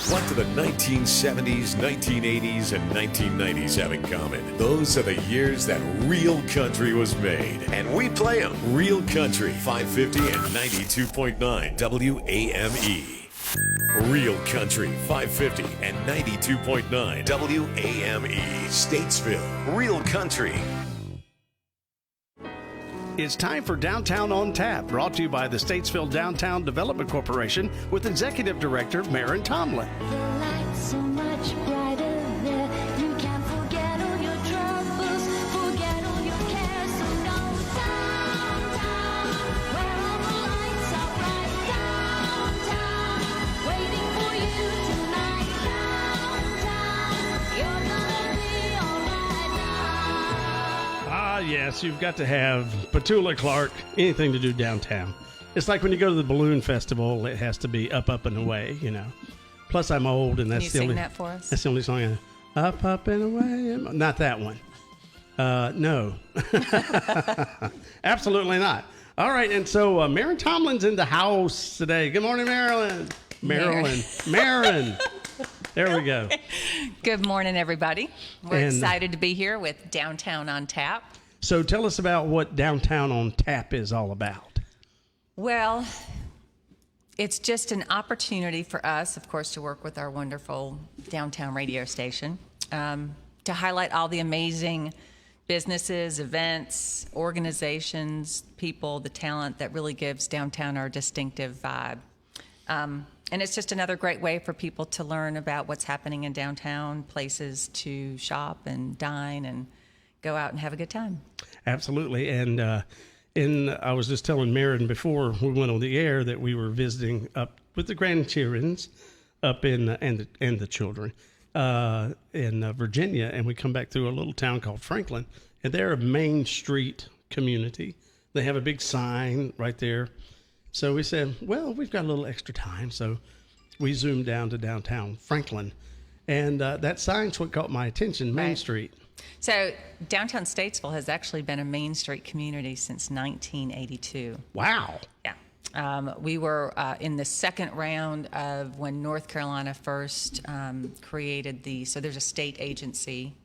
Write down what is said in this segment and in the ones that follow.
What do the 1970s, 1980s, and 1990s have in common? Those are the years that real country was made. And we play them. Real Country, 550 and 92.9 WAME. Real Country, 550 and 92.9 WAME. Statesville. Real Country. It's time for Downtown on Tap, brought to you by the Statesville Downtown Development Corporation with Executive Director Marin Tomlin. The light's so much brighter there. You can't forget all your troubles, forget all your cares. So go downtown, where all the lights are bright. Downtown, waiting for you tonight. Downtown, you're gonna be alright now. Ah, yes, you've got to have Petula Clark, anything to do downtown. It's like when you go to the balloon festival, it has to be up, up, and away, you know. Plus, I'm old, and that's Can you the sing only. that for us? That's the only song I know. Up, up, and away. Not that one. No. Absolutely not. All right, and so Marin Tomlin's in the house today. Good morning, Marilyn. Marin. There we go. Good morning, everybody. We're And- excited to be here with Downtown on Tap. So tell us about what Downtown on Tap is all about. Well, it's just an opportunity for us, of course, to work with our wonderful downtown radio station to highlight all the amazing businesses, events, organizations, people, the talent that really gives downtown our distinctive vibe. And it's just another great way for people to learn about what's happening in downtown, places to shop and dine and go out and have a good time. Absolutely. And I was just telling Marin before we went on the air that we were visiting up with the grandchildren up in and the children in Virginia, and we come back through a little town called Franklin, and they're a Main Street community. They have a big sign right there. So we said, well, we've got a little extra time, so we zoomed down to downtown Franklin, and that sign's what caught my attention, Main Right. Street. So downtown Statesville has actually been a Main Street community since 1982. Wow. Yeah. We were in the second round of when North Carolina first created so there's a state agency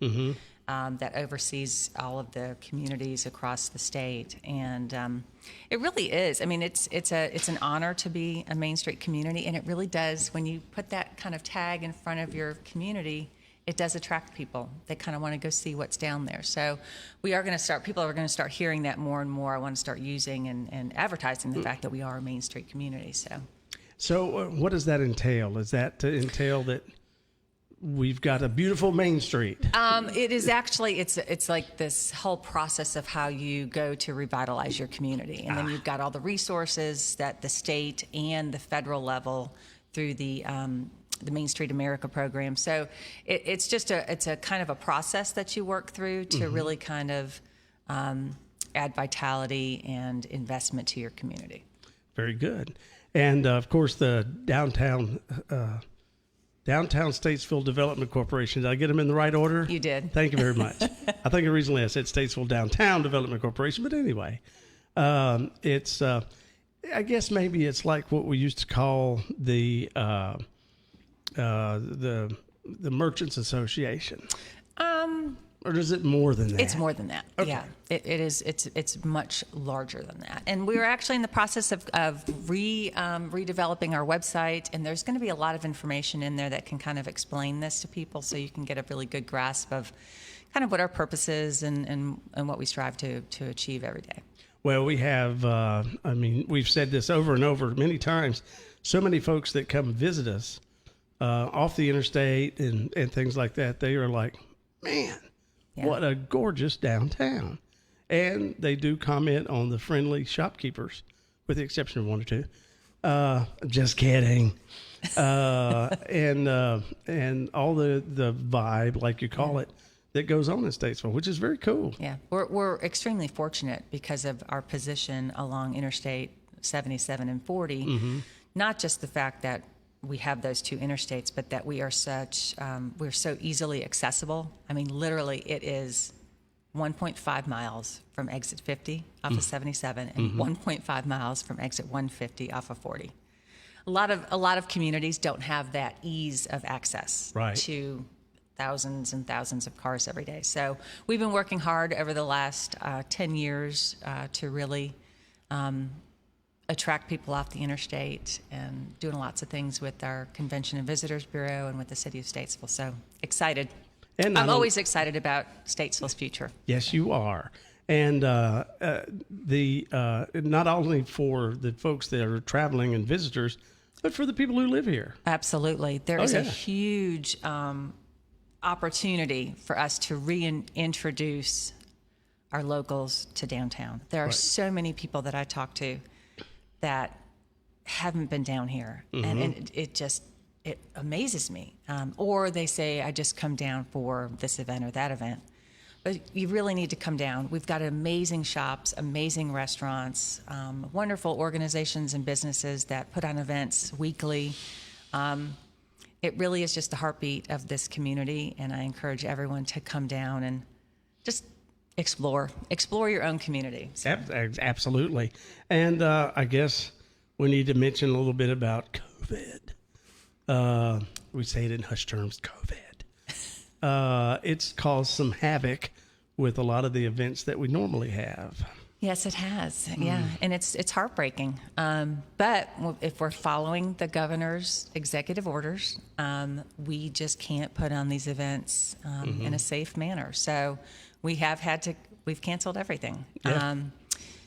that oversees all of the communities across the state. And it really is. I mean, it's an honor to be a Main Street community, and it really does, when you put that kind of tag in front of your community, it does attract people. They kind of want to go see what's down there. So people are going to start hearing that more and more. I want to start using and advertising the fact that we are a Main Street community. So what does that entail? Does that entail that we've got a beautiful Main Street? It is actually, it's like this whole process of how you go to revitalize your community. And then you've got all the resources that the state and the federal level through the Main Street America program. So it's a kind of a process that you work through to really kind of add vitality and investment to your community. Very good. And of course, the Downtown Statesville Development Corporation. Did I get them in the right order? You did. Thank you very much. I think originally I said Statesville Downtown Development Corporation, but anyway, it's I guess maybe it's like what we used to call the Merchants Association. Or is it more than that? It's more than that. Okay. Yeah, it is. It's much larger than that. And we're actually in the process of redeveloping our website, and there's going to be a lot of information in there that can kind of explain this to people, so you can get a really good grasp of kind of what our purpose is and what we strive to achieve every day. Well, we have, we've said this over and over many times. So many folks that come visit us off the interstate and things like that, they are like, man, what a gorgeous downtown. And they do comment on the friendly shopkeepers, with the exception of one or two. Just kidding. And all the vibe, like you call it, that goes on in Statesville, which is very cool. Yeah, we're extremely fortunate because of our position along Interstate 77 and 40. Not just the fact that we have those two interstates, but that we are we're so easily accessible. I mean, literally, it is 1.5 miles from exit 50 off of 77 and 1.5 miles from exit 150 off of 40. a lot of communities don't have that ease of access Right. to thousands and thousands of cars every day. So we've been working hard over the last 10 years to really attract people off the interstate and doing lots of things with our Convention and Visitors Bureau and with the city of Statesville. So excited. And I'm always excited about Statesville's future. Yes, you are. And not only for the folks that are traveling and visitors, but for the people who live here. Absolutely. There Oh, is a yeah. huge opportunity for us to reintroduce our locals to downtown. There are Right. so many people that I talk to that haven't been down here, and it amazes me. Or they say, I just come down for this event or that event. But you really need to come down. We've got amazing shops, amazing restaurants, wonderful organizations and businesses that put on events weekly. It really is just the heartbeat of this community, and I encourage everyone to come down and just explore your own community. So, Absolutely. And I guess we need to mention a little bit about COVID. We say it in hush terms, COVID. It's caused some havoc with a lot of the events that we normally have. yes, it has. Yeah, and it's heartbreaking. But if we're following the governor's executive orders, we just can't put on these events in a safe manner. So we've canceled everything. Yeah.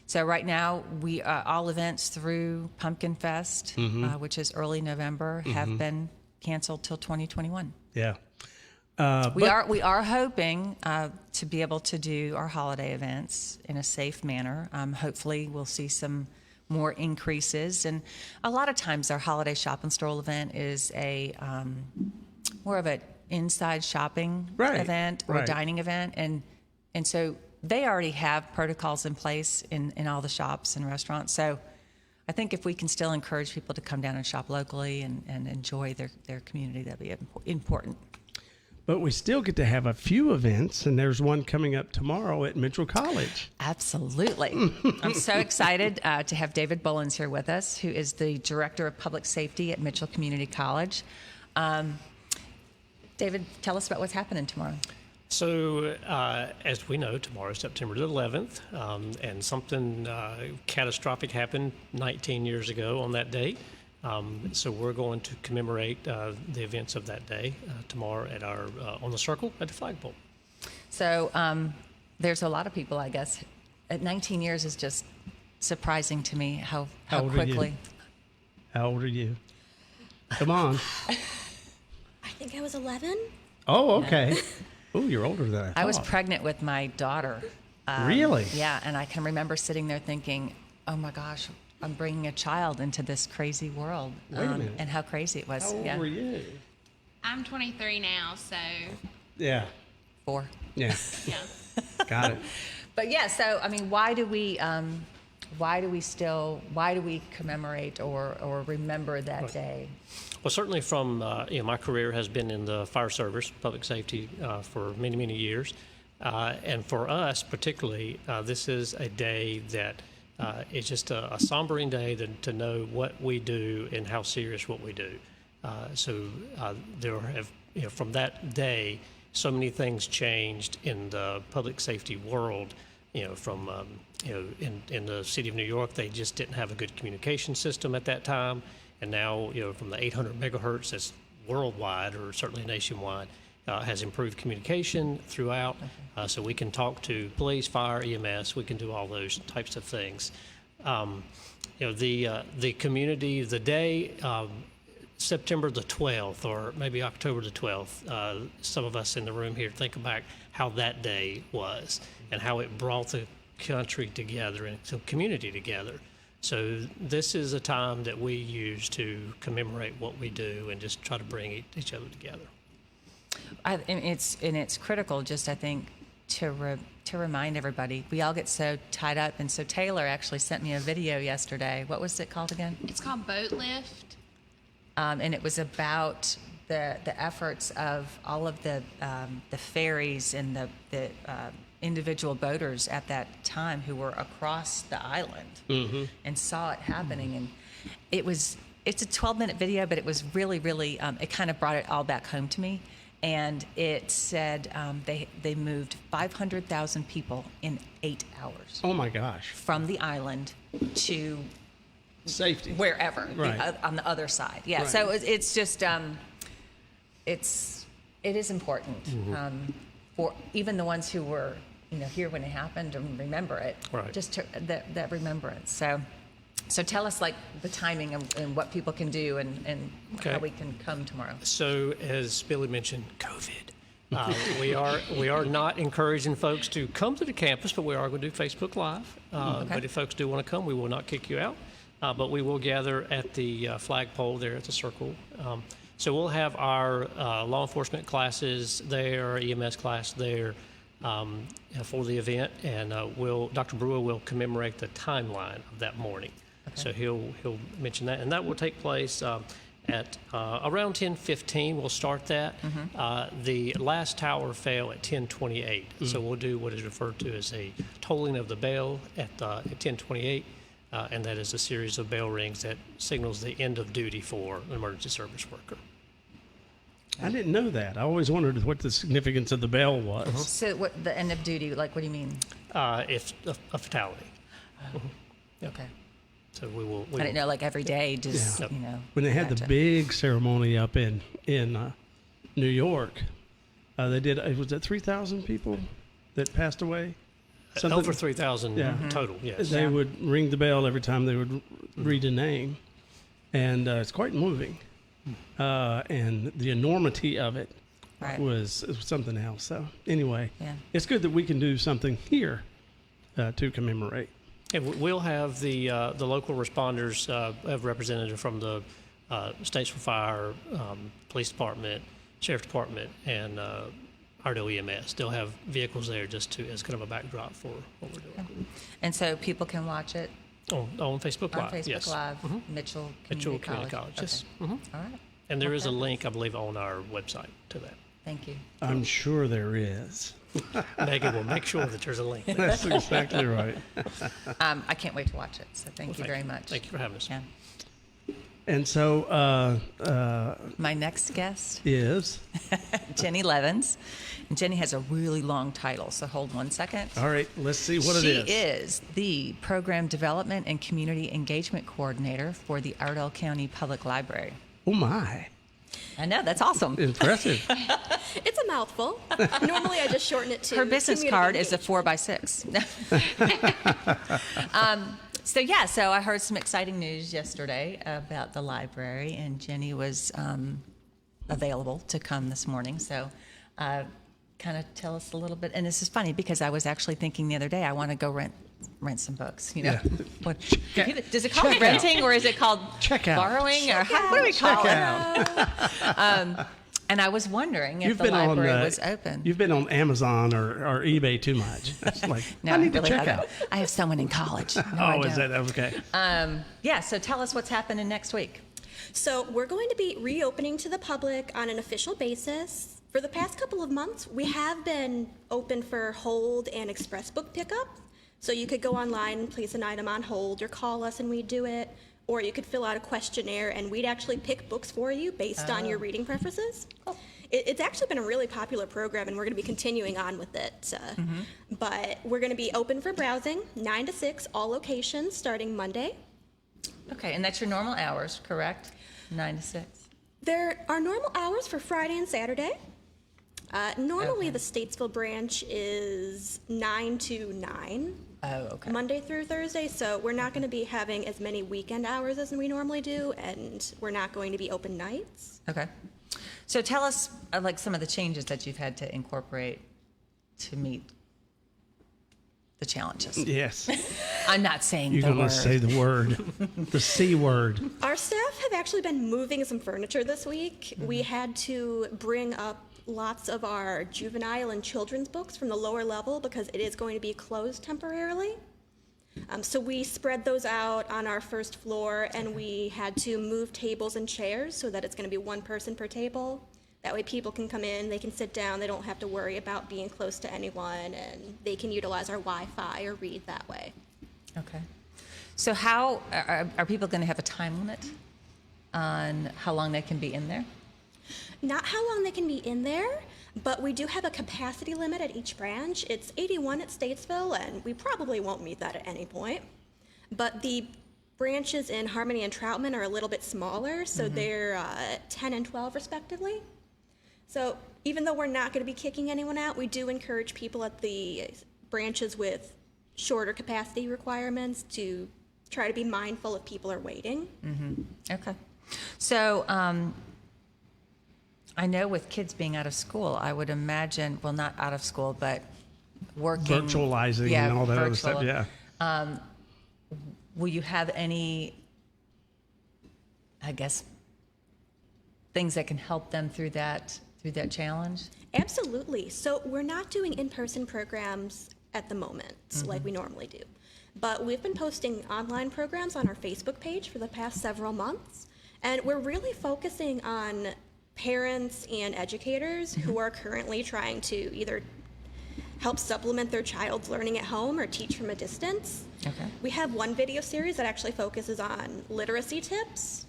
So right now, we all events through Pumpkin Fest, which is early November, have been canceled till 2021. Yeah. We are hoping to be able to do our holiday events in a safe manner. Hopefully, we'll see some more increases. And a lot of times, our holiday shop and stroll event is a more of an inside shopping event or right. dining event, and so they already have protocols in place in all the shops and restaurants. So I think if we can still encourage people to come down and shop locally and enjoy their community, that'd be important. But we still get to have a few events, and there's one coming up tomorrow at Mitchell College. Absolutely. I'm so excited to have David Bullins here with us, who is the Director of Public Safety at Mitchell Community College. David, tell us about what's happening tomorrow. So, as we know, tomorrow is September the 11th, and something catastrophic happened 19 years ago on that date. So we're going to commemorate the events of that day tomorrow at our on the circle at the flagpole. So there's a lot of people, I guess. At 19 years is just surprising to me how old are you? quickly. How old are you? Come on. I think I was 11. Oh, okay. Oh, you're older than I thought. I was pregnant with my daughter. Really? Yeah, and I can remember sitting there thinking, oh my gosh, I'm bringing a child into this crazy world. Wait a minute. And how crazy it was. How old yeah. were you? I'm 23 now, so Yeah. 4. Yeah. yeah. Got it. But yeah, so I mean, why do we commemorate or remember that day? Well, certainly from my career has been in the fire service, public safety for many, many years. And for us particularly, this is a day that it's just a sombering day to know what we do and how serious what we do. So there have, from that day, so many things changed in the public safety world. From in the city of New York, they just didn't have a good communication system at that time, and now from the 800 megahertz that's worldwide or certainly nationwide. Has improved communication throughout, so we can talk to police, fire, EMS. We can do all those types of things. The community, the day, September the 12th, or maybe October the 12th. Some of us in the room here think about how that day was and how it brought the country together and the community together. So this is a time that we use to commemorate what we do and just try to bring each other together. And it's critical, just I think, to remind everybody. We all get so tied up, and so Taylor actually sent me a video yesterday. What was it called again? It's called Boat Lift. And it was about the efforts of all of the ferries and the individual boaters at that time who were across the island and saw it happening. And it was it's a 12-minute video, but it was really, really, it kind of brought it all back home to me. And it said they moved 500,000 people in 8 hours Oh my gosh. from the island to Safety. wherever Right. on the other side. Yeah. Right. So it's just it is important for even the ones who were here when it happened and remember it. Right. Just that remembrance. So tell us like the timing and what people can do and Okay. how we can come tomorrow. So, as Billy mentioned, COVID. We are not encouraging folks to come to the campus, but we are going to do Facebook Live. But if folks do want to come, we will not kick you out. But we will gather at the flagpole there at the circle. So we'll have our law enforcement classes there, EMS class there for the event, and Dr. Brewer will commemorate the timeline of that morning. So he'll mention that, and that will take place at around 10:15. We'll start that. The last tower fell at 10:28, so we'll do what is referred to as a tolling of the bell at 10:28, and that is a series of bell rings that signals the end of duty for an emergency service worker. I didn't know that. I always wondered what the significance of the bell was. So what the end of duty? Like what do you mean? If a fatality. Okay. So we will. I didn't know like every day just Yeah. When they had the gotcha. big ceremony up in New York, they did. Was it 3,000 people that passed away? Something- Over 3,000 Yeah. total. Yes. They would ring the bell every time they would read a name, and it's quite moving. And the enormity of it Right. was something else. So anyway, Yeah. it's good that we can do something here to commemorate. And we'll have the local responders, have representative from the Statesville Fire, Police Department, Sheriff Department, and Iredell EMS. They'll have vehicles there just as kind of a backdrop for what we're doing. And so people can watch it On Facebook on Live, Facebook yes. Live, Mitchell Mitchell Community Community College, Okay. yes. All right. And there is a Okay. link, I believe, on our website to that. Thank you. I'm sure there is. Megan will make sure that there's a link. That's exactly right. I can't wait to watch it. So thank you very much. Thank you for having us. Yeah. And so My next guest, is Jenny Levins. And Jenny has a really long title, so hold 1 second. all right. Let's see what it She is. is the Program Development and Community Engagement Coordinator for the Iredell County Public Library. Oh my, I know, that's awesome. impressive. It's a mouthful. Normally, I just shorten it to. Her business community card is a engagement. 4x6. So I heard some exciting news yesterday about the library, and Jenny was available to come this morning. So kind of tell us a little bit. And this is funny because I was actually thinking the other day, I want to go rent some books, Yeah. What, does it call Check it renting or is it called Check out. borrowing? Or what do we call it? Out. And I was wondering if the library was open. You've been on Amazon or eBay too much. It's like No, I need to really check haven't. out. I have someone in college. No, I Oh, is don't. that okay? So tell us what's happening next week. So we're going to be reopening to the public on an official basis. For the past couple of months, we have been open for hold and express book pickup. So you could go online and place an item on hold or call us and we'd do it. Or you could fill out a questionnaire and we'd actually pick books for you based on your reading preferences. It's actually been a really popular program and we're going to be continuing on with it. But we're going to be open for browsing, 9 to 6, all locations starting Monday. Okay, and that's your normal hours, correct? 9 to 6. There are normal hours for Friday and Saturday. Normally, Okay. the Statesville branch is 9 to 9, Oh, okay. Monday through Thursday, so we're not going to be having as many weekend hours as we normally do, and we're not going to be open nights. Okay. So tell us like some of the changes that you've had to incorporate to meet the challenges. Yes. I'm not saying You're the going word. to say the word, the C word. Our staff have actually been moving some furniture this week. We had to bring up lots of our juvenile and children's books from the lower level because it is going to be closed temporarily. So we spread those out on our first floor, and we had to move tables and chairs so that it's going to be one person per table. That way people can come in, they can sit down, they don't have to worry about being close to anyone, and they can utilize our Wi-Fi or read that way. Okay. So how are people going to have a time limit on how long they can be in there? Not how long they can be in there, but we do have a capacity limit at each branch. It's 81 at Statesville, and we probably won't meet that at any point. But the branches in Harmony and Troutman are a little bit smaller, so they're 10 and 12 respectively. So even though we're not going to be kicking anyone out, we do encourage people at the branches with shorter capacity requirements to try to be mindful if people are waiting. Okay. So I know with kids being out of school, I would imagine, well, not out of school, but working. Virtualizing and all that other stuff, yeah. Will you have any, I guess, things that can help them through that challenge? Absolutely. So we're not doing in-person programs at the moment like we normally do. But we've been posting online programs on our Facebook page for the past several months. And we're really focusing on parents and educators who are currently trying to either help supplement their child's learning at home or teach from a distance. Okay. We have one video series that actually focuses on literacy tips.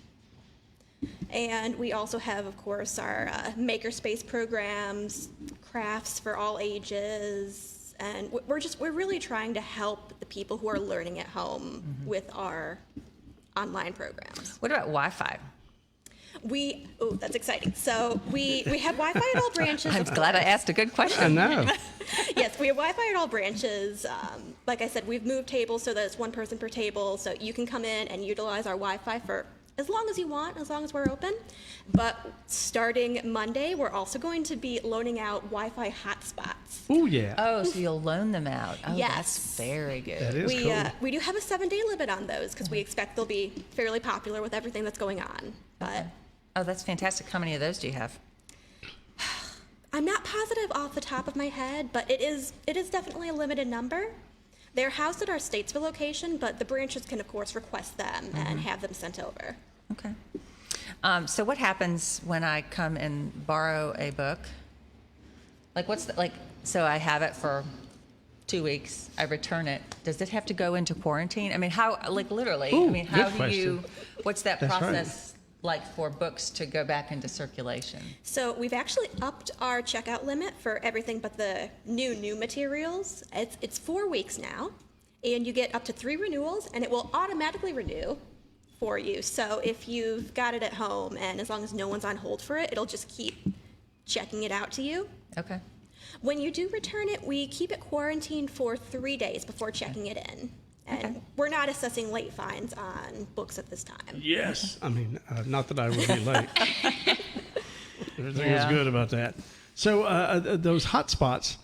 And we also have, of course, our makerspace programs, crafts for all ages, and we're really trying to help the people who are learning at home with our online programs. What about Wi-Fi? That's exciting. So we have Wi-Fi at all branches. I'm glad I asked a good question. I know. Yes, we have Wi-Fi at all branches. Like I said, we've moved tables so that it's one person per table, so you can come in and utilize our Wi-Fi for as long as you want, as long as we're open. But starting Monday, we're also going to be loaning out Wi-Fi hotspots. Oh, yeah. Oh, so you'll loan them out. Oh, Yes. that's very good. That is cool. We do have a 7-day limit on those because we expect they'll be fairly popular with everything that's going on. But Oh, that's fantastic. How many of those do you have? I'm not positive off the top of my head, but it is definitely a limited number. They're housed at our Statesville location, but the branches can, of course, request them and have them sent over. Okay. So what happens when I come and borrow a book? Like, so I have it for 2 weeks, I return it. Does it have to go into quarantine? I mean, how, like, literally, Ooh, I mean, how good do you, question. what's that That's right. process like for books to go back into circulation? So we've actually upped our checkout limit for everything but the new materials. It's 4 weeks now, and you get up to 3 renewals, and it will automatically renew for you. So if you've got it at home, and as long as no one's on hold for it, it'll just keep checking it out to you. Okay. When you do return it, we keep it quarantined for 3 days before checking it in. And we're not assessing late fines on books at this time. Yes. I mean, not that I would be late. Everything is good about that. So those hot spots,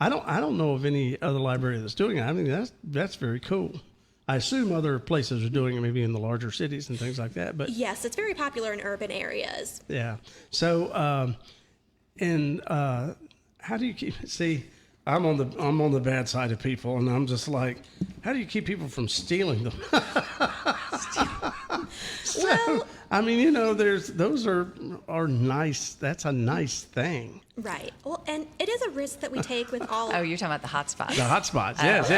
I don't know of any other library that's doing it. I mean, that's very cool. I assume other places are doing it, maybe in the larger cities and things like that. But Yes, it's very popular in urban areas. yeah. So how do you keep? See, I'm on the bad side of people, and I'm just like, how do you keep people from stealing them? Well, I mean, you know, those are nice. That's a nice thing. right. Well, and it is a risk that we take with all. Oh, you're talking about the hot spots. The hot spots. Yes.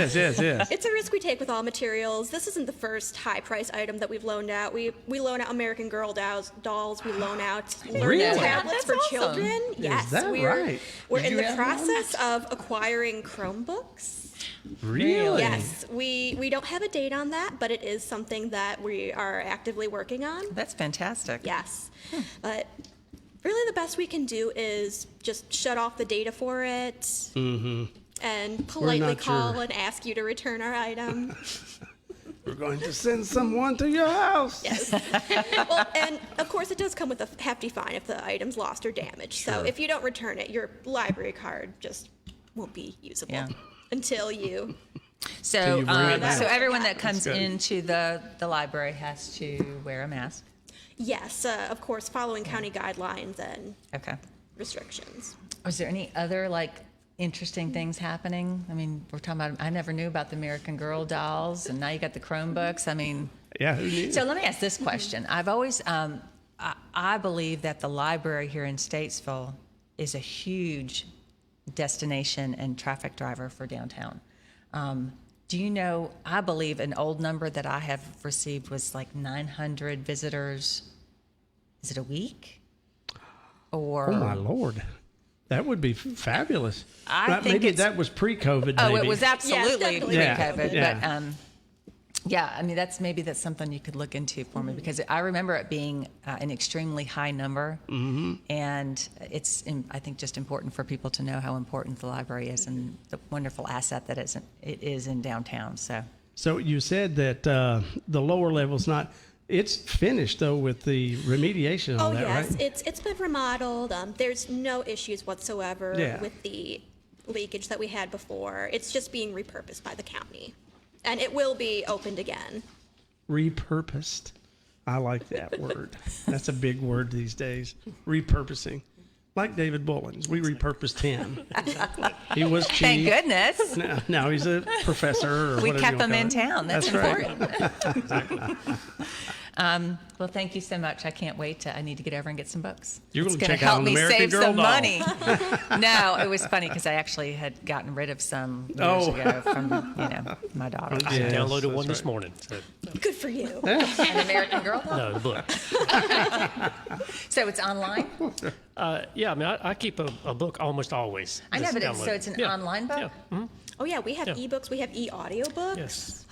It's a risk we take with all materials. This isn't the first high-price item that we've loaned out. We loan out American Girl dolls. We loan out learning Really? tablets That's for awesome. children. Yes, that we're right? we're Did in you the have one? process of acquiring Chromebooks. Really? Yes, we don't have a date on that, but it is something that we are actively working on. That's fantastic. Yes, but really the best we can do is just shut off the data for it and politely not call sure. and ask you to return our item. We're going to send someone to your house. Yes. Well, and of course it does come with a hefty fine if the item's lost or damaged. So Sure. if you don't return it, your library card just won't be usable Yeah. until you. So, you bring it back. so everyone that comes good. into the library has to wear a mask. Yes, of course, following county guidelines and Okay. restrictions. Was there any other like interesting things happening? I mean, we're talking about. I never knew about the American Girl dolls, and now you got the Chromebooks. I mean, Yeah. Who knew? so let me ask this question. I've always, I believe that the library here in Statesville is a huge destination and traffic driver for downtown. Do you know, I believe an old number that I have received was like 900 visitors is it a week? Or Oh my Lord, that would be fabulous. I think maybe it's- that was pre-COVID. Oh, maybe. it was absolutely definitely Yeah, pre-COVID. yeah. But yeah, I mean that's something you could look into for me because I remember it being an extremely high number, and it's I think just important for people to know how important the library is and the wonderful asset that it is in downtown. So you said that the lower level's not. It's finished though with the remediation and all Oh that, yes, right? it's been remodeled. There's no issues whatsoever Yeah. with the leakage that we had before. It's just being repurposed by the county, and it will be opened again. Repurposed. I like that word. That's a big word these days. Repurposing. Like David Bullins, we repurposed him. He was chief. Thank goodness. Now he's a professor. Or We whatever kept you them wanna in call it. town. That's right. important. Well, thank you so much. I can't wait I need to get over and get some books. You're It's gonna gonna check out help an me American save Girl some doll. money. No, it was funny because I actually had gotten rid of some years ago from my daughter. I Yes, downloaded that's one this right. morning. So, Good for you. An American Girl doll? no, the book. So it's online? Yeah, I mean, I keep a book almost always. I know, Just but download so it. it's an Yeah. online book? Yeah. Mhm. Oh yeah, we have Yeah. ebooks, we have e-audiobooks, Yes.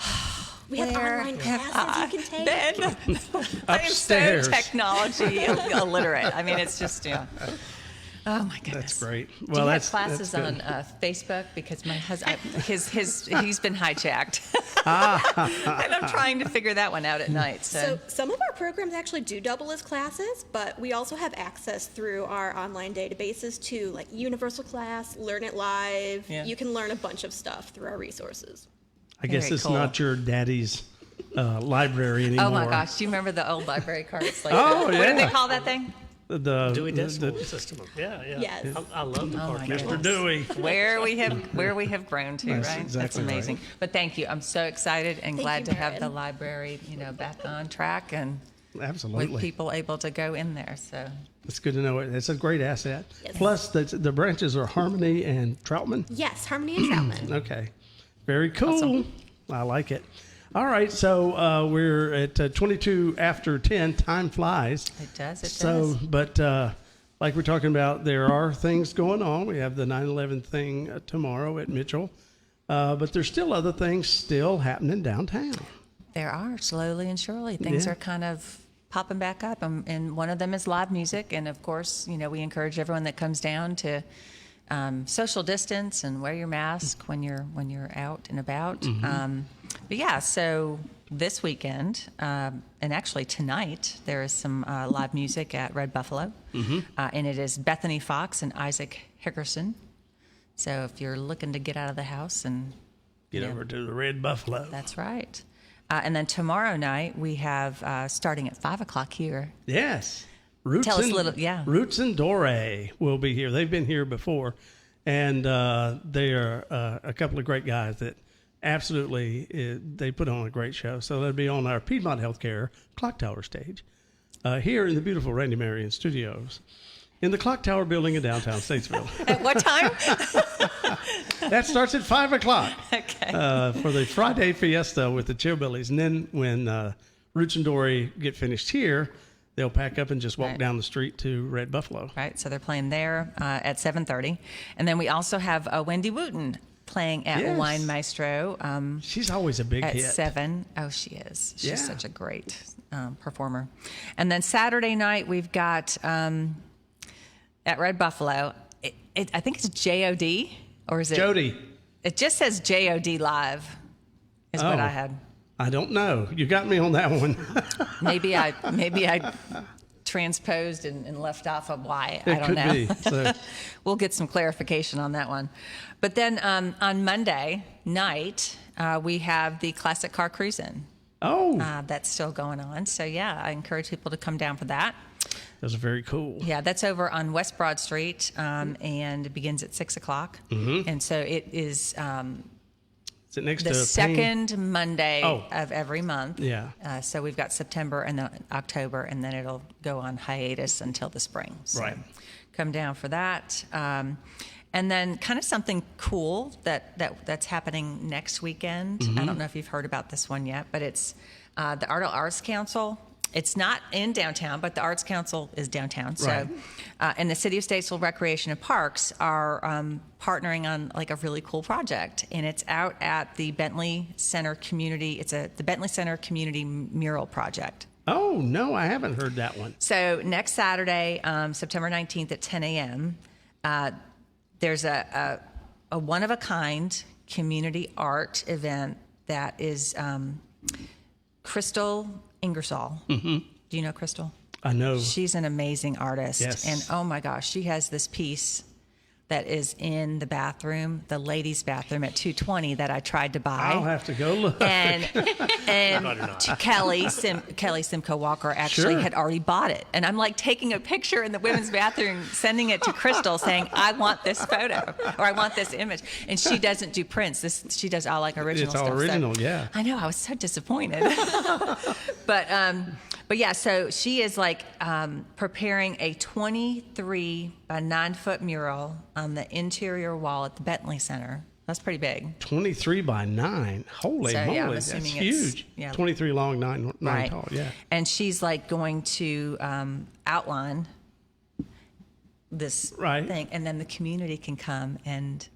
we have Where online have classes you can take. Ben, I am so Upstairs. technology illiterate. I mean, it's just, Oh my goodness. That's great. Do Well, you have that's classes good. on Facebook? Because my husband, he's been hijacked, Ah. and I'm trying to figure that one out at night. So some of our programs actually do double as classes, but we also have access through our online databases to like Universal Class, Learn It Live. Yeah. You can learn a bunch of stuff through our resources. I guess Very it's cool. not your daddy's library anymore. Oh my gosh, do you remember the old library cards? Like Oh, What did they yeah. call that thing? The Dewey Decimal System. Yeah, yeah. Yes. I love the Oh part. my Mr. goodness. Dewey. Where we have grown to, That's right? That's exactly right. amazing. But thank you. I'm so excited and glad you, to have the Marin. library, back on track and Absolutely. with people able to go in there. So It's good to know it. It's a great asset. Yes. Plus, the branches are Harmony and Troutman. Yes, Harmony and Troutman. Okay. Very cool. Awesome. I like it. All right. So we're at 22 after 10. Time flies. it does. It So, does. but like we're talking about, there are things going on. We have the 9/11 thing tomorrow at Mitchell. But there's still other things still happening downtown. There are slowly and surely things Yeah. are kind of popping back up, and one of them is live music. And of course, we encourage everyone that comes down to social distance and wear your mask when you're out and about. But yeah, so this weekend and actually tonight there is some live music at Red Buffalo, and it is Bethany Fox and Isaac Hickerson. So if you're looking to get out of the house and Get over to the Red Buffalo. that's right. And then tomorrow night we have starting at 5:00 here. Yes. Roots Tell us and, a little- yeah. Roots and Dory will be here. They've been here before, and they are a couple of great guys that absolutely they put on a great show. So they'll be on our Piedmont Healthcare Clock Tower stage here in the beautiful Randy Marion Studios in the Clock Tower building in downtown Statesville. At what time? That starts at 5:00 Okay. for the Friday Fiesta with the Chillbillies, and then when Roots and Dory get finished here, they'll pack up and just walk Right. down the street to Red Buffalo. Right. So they're playing there at 7:30, and then we also have Wendy Wooten playing at Yes. Wine Maestro She's always a big at hit. 7. Oh, she is. She's Yeah. such a great performer. And then Saturday night we've got at Red Buffalo. I think it's JOD, or is it? Jody, It just says JOD Live. Is what Oh. I had. I don't know. You got me on that one. Maybe I transposed and left off of why. I It don't could know. be. So, We'll get some clarification on that one. But then on Monday night, we have the Classic Car Cruisin'. oh, That's still going on. So, yeah, I encourage people to come down for that. that's very cool. Yeah, that's over on West Broad Street, and it begins at 6 o'clock. Mm-hmm. And so it is Is it next the to second Monday Oh. of every month. Yeah. So we've got September and then October, and then it'll go on hiatus until the spring. So Right. come down for that. And then kind of something cool that's happening next weekend. Mm-hmm. I don't know if you've heard about this one yet, but it's the Iredell Arts Council it's not in downtown, but the Arts Council is downtown. So, Right. And the City of Statesville Recreation and Parks are partnering on like a really cool project, and it's out at the Bentley Center Community. It's the Bentley Center Community Mural Project. Oh, no, I haven't heard that one. So next Saturday, September 19th at 10 a.m., there's a one-of-a-kind community art event that is Crystal Ingersoll. Mm-hmm. Do you know Crystal? I know. She's an amazing artist. Yes. And oh my gosh, she has this piece that is in the bathroom, the ladies' bathroom at 220 that I tried to buy. I'll have to go look. And Kelly Simcoe Walker actually Sure. had already bought it. And I'm like taking a picture in the women's bathroom, sending it to Crystal saying, I want this photo or I want this image. And she doesn't do prints. She does all like original It's stuff. all original, yeah. I know. I was so disappointed. But yeah, so she is like preparing a 23 by 9 foot mural on the interior wall at the Bentley Center. That's pretty big. 23 by 9. Holy So, yeah, I'm moly, that's assuming it's- huge. yeah. 23 long, 9 Right. tall, yeah. And she's like going to outline this Right. thing, and then the community can come and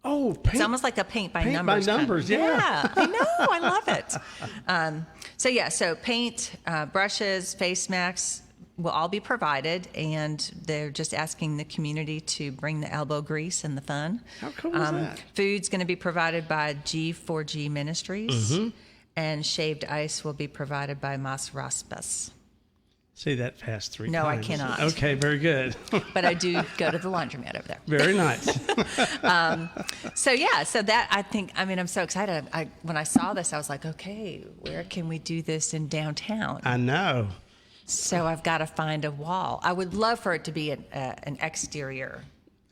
Oh, paint. it's almost like a paint by Paint by numbers. kind of- numbers, yeah. I know. I love it. So paint, brushes, face masks will all be provided, and they're just asking the community to bring the elbow grease and the fun. How cool is that? Food's going to be provided by G4G Ministries, Mm-hmm. and shaved ice will be provided by Mas Raspas. Say that fast 3 No, I times. cannot. Okay, very good. But I do go to the laundromat over there. Very nice. So that I'm so excited. When I saw this, I was like, okay, where can we do this in downtown? I know. So I've got to find a wall. I would love for it to be an exterior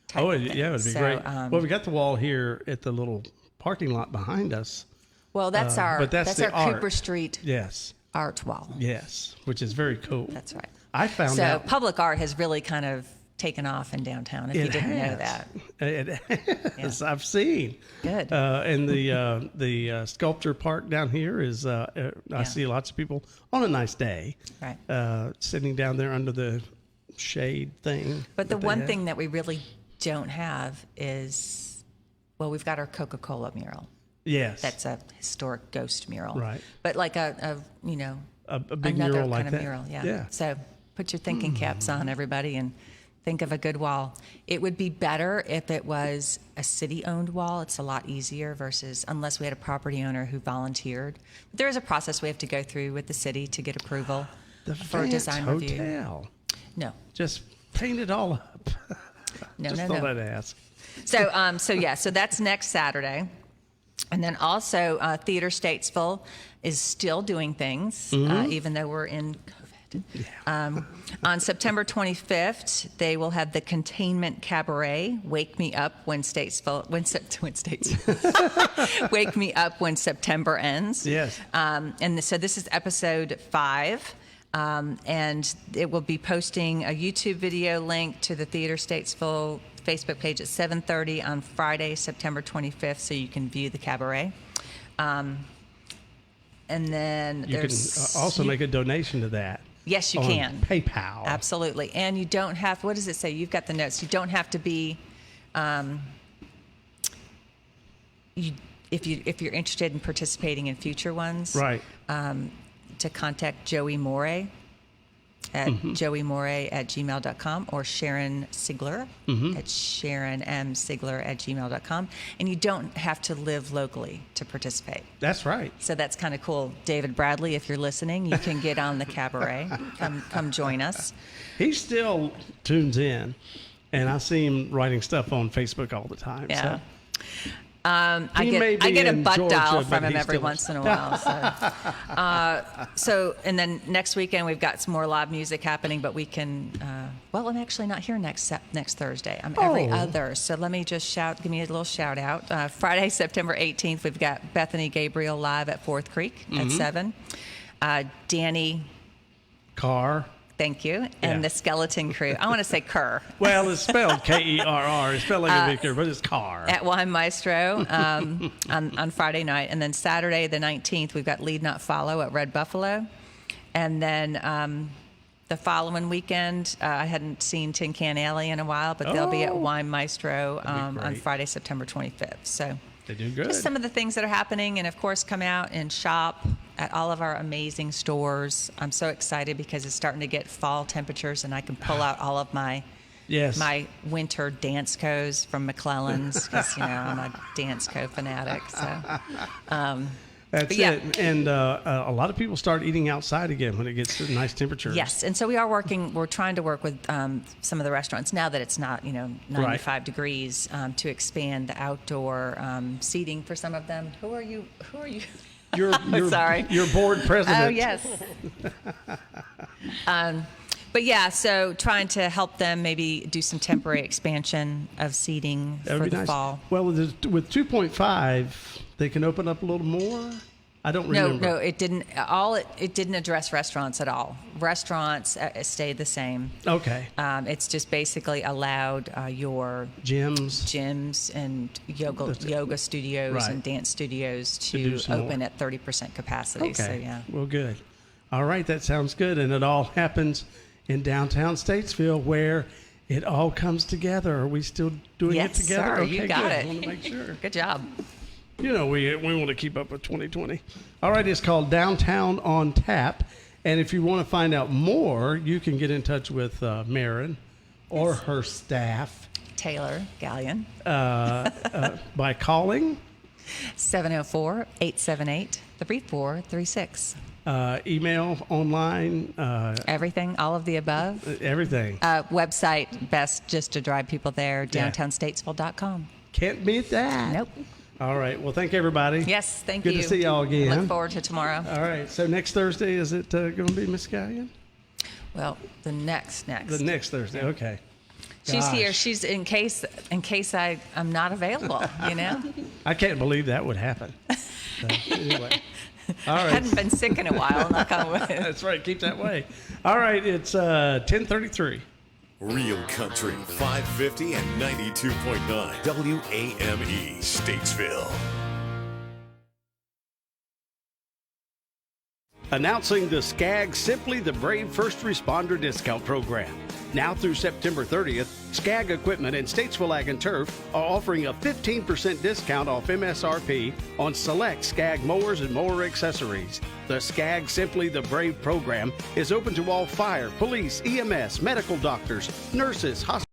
type Oh, of yeah, thing. it would be So, great. Well, we got the wall here at the little parking lot behind us. well, that's but that's the our art. Cooper Street Yes, art wall. yes, which is very cool. That's right. I found So out. public art has really kind of taken off in downtown, if you didn't know that. It has. I've seen. Good. And the sculpture park down here is. I see lots of people on a nice day, Right. sitting down there under the shade thing. But the that they one have. thing that we really don't have is, well, we've got our Coca-Cola mural. Yes, That's a historic ghost mural. Right. But like a big another mural like kind of that. mural, yeah. Yeah. So put your thinking caps on, everybody, and think of a good wall. It would be better if it was a city-owned wall. It's a lot easier versus unless we had a property owner who volunteered. There is a process we have to go through with the city to get approval The for a Vance design review. Hotel. No, Just paint it all up. no, Just no, thought no. I'd ask. So that's next Saturday. And then also, Theater Statesville is still doing things, even though we're in COVID. On September 25th, they will have the Containment Cabaret, Wake Me Up When Statesville, Wake Me Up When September Ends. Yes. So this is episode 5. And it will be posting a YouTube video link to the Theater Statesville Facebook page at 7:30 on Friday, September 25th, so you can view the cabaret. And then You can there's also make a donation to that. Yes, you on can. PayPal. Absolutely, and you don't have. What does it say? You've got the notes. You don't have to be. If you're interested in participating in future ones, Right. to contact Joey Moray at joeymore@gmail.com or Sharon Sigler at sharonmsigler@gmail.com. And you don't have to live locally to participate. That's right. So that's kind of cool. David Bradley, if you're listening, you can get on the cabaret. Come join us. He still tunes in, and I see him writing stuff on Facebook all the time. Yeah. So. I may get be a in butt Georgia, dial but from him he every still- once in a while. And then next weekend we've got some more live music happening, but we can. I'm actually not here next Thursday. I'm every Oh. other. So let me just give me a little shout out. Friday, September 18th, we've got Bethany Gabriel live at Fourth Creek at 7. Danny, Carr. thank you, and Yeah. the Skeleton Crew. I want to say Kerr. Well, it's spelled Kerr. It's spelled like a Victor, but it's Carr. At Wine Maestro on Friday night. And then Saturday the 19th, we've got Lead Not Follow at Red Buffalo. And then the following weekend, I hadn't seen Tin Can Alley in a while, but they'll be at Wine Maestro on great. Friday, September 25th. So They do good. just some of the things that are happening. And, of course, come out and shop at all of our amazing stores. I'm so excited because it's starting to get fall temperatures, and I can pull out all of my winter dance co's from McClellan's because, I'm a dance co fanatic. So, That's yeah. it. And a lot of people start eating outside again when it gets to nice temperatures. Yes, and so we're trying to work with some of the restaurants now that it's not 95 degrees to expand the outdoor seating for some of them. Who are you? You're sorry. Your board president. Oh yes. But yeah, so trying to help them maybe do some temporary expansion of seating That would for be the nice. fall. Well, with 2.5, they can open up a little more. I don't remember. No, it didn't. It didn't address restaurants at all. Restaurants stayed the same. Okay. It's just basically allowed your gyms and yoga studios Right. and dance studios To do to some open more. at 30% capacity. Okay. So yeah. Well, good. All right, that sounds good. And it all happens in downtown Statesville, where it all comes together. Are we still doing Yes, it together? sir. Okay, You got good. it. I want to make sure. Good job. We want to keep up with 2020. All right, it's called Downtown on Tap. And if you want to find out more, you can get in touch with Marin or her staff Taylor Gallion, by calling. 704-878-3436. Email, online, Everything, all of the above. everything. Website, best just to drive people there, downtownstatesville.com. Can't beat that. Nope. All right. Well, thank everybody. Yes, thank Good you. to see y'all again. Look forward to tomorrow. All right. So next Thursday, is it going to be Miss Gallion? Well, the next. The next Thursday. Okay. She's Gosh. here. She's in case I'm not available, I can't believe that would happen. So, anyway. All I right. hadn't been sick in a while, knock on wood. That's right. Keep that way. All right. It's 10:33. Real Country 550 and 92.9 WAME Statesville. Announcing the SCAG Simply the Brave First Responder Discount Program. Now through September 30th, SCAG Equipment and Statesville Ag and Turf are offering a 15% discount off MSRP on select SCAG mowers and mower accessories. The SCAG Simply the Brave program is open to all fire, police, EMS, medical doctors, nurses, hospitals,